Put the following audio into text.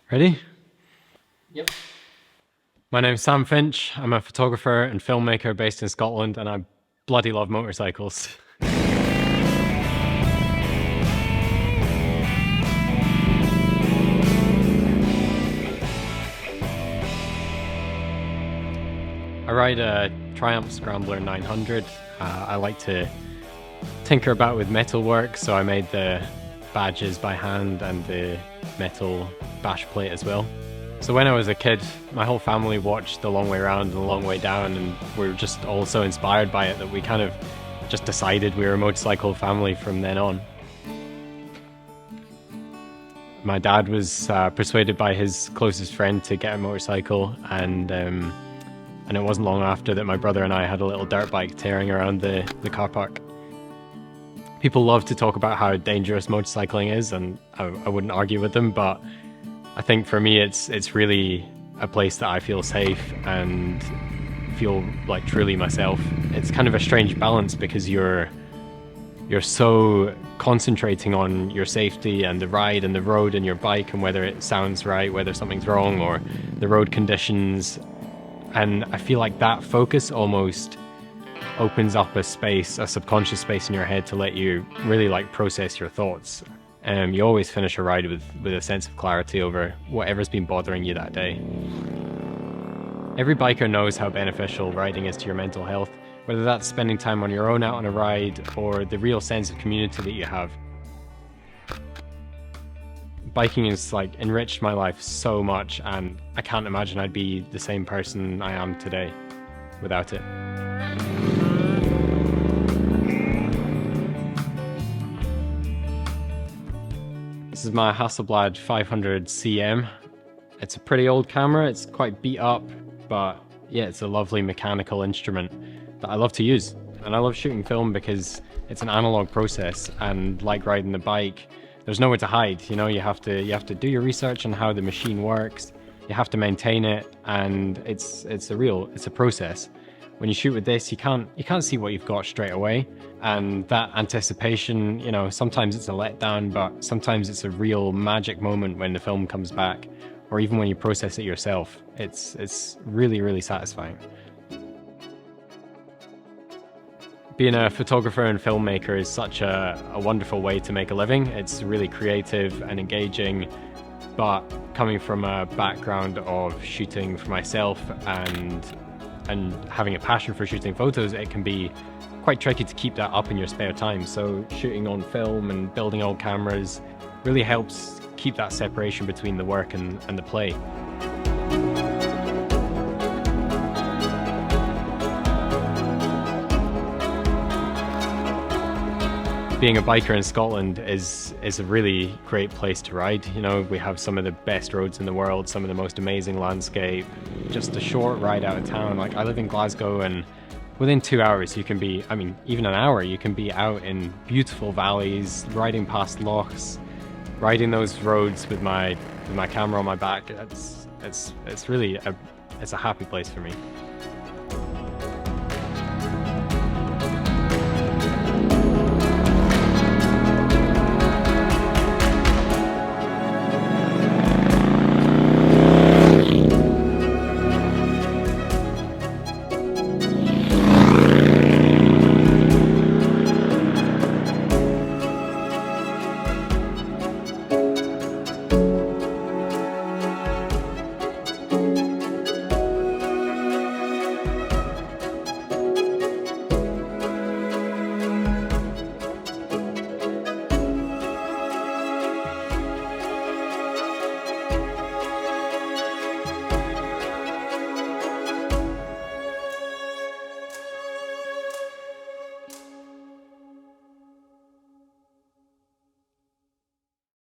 Ready? Yep. My name's Sam Finch. I'm a photographer and filmmaker based in Scotland, and I bloody love motorcycles. I ride a Triumph Scrambler 900. I like to tinker about with metalwork, so I made the badges by hand and the metal bash plate as well. So when I was a kid, my whole family watched The Long Way Round and The Long Way Down, and we were just all so inspired by it that we kind of just decided we were a motorcycle family from then on. My dad was persuaded by his closest friend to get a motorcycle, and it wasn't long after that my brother and I had a little dirt bike tearing around the car park. People love to talk about how dangerous motorcycling is, and I wouldn't argue with them, but I think for me it's really a place that I feel safe and feel like truly myself. It's kind of a strange balance because you're so concentrating on your safety and the ride and the road and your bike and whether it sounds right, whether something's wrong, or the road conditions. And I feel like that focus almost opens up a space, a subconscious space in your head to let you really like process your thoughts. You always finish a ride with a sense of clarity over whatever's been bothering you that day. Every biker knows how beneficial riding is to your mental health, whether that's spending time on your own out on a ride or the real sense of community that you have. Biking has like enriched my life so much, and I can't imagine I'd be the same person I am today without it. This is my Hasselblad 500 CM. It's a pretty old camera, it's quite beat up, but yeah, it's a lovely mechanical instrument that I love to use. And I love shooting film because it's an analog process, and like riding the bike, there's nowhere to hide. You know, you have to do your research on how the machine works, you have to maintain it, and it's a process. When you shoot with this, you can't see what you've got straight away, and that anticipation, you know, sometimes it's a letdown, but sometimes it's a real magic moment when the film comes back, or even when you process it yourself. It's really, really satisfying. Being a photographer and filmmaker is such a wonderful way to make a living. It's really creative and engaging, but coming from a background of shooting for myself and having a passion for shooting photos, it can be quite tricky to keep that up in your spare time. So shooting on film and building old cameras really helps keep that separation between the work and the play. Being a biker in Scotland is a really great place to ride. You know, we have some of the best roads in the world, some of the most amazing landscape, just a short ride out of town. Like, I live in Glasgow, and within 2 hours you can be, I mean, even an hour, you can be out in beautiful valleys, riding past lochs, riding those roads with my camera on my back. It's really a happy place for me.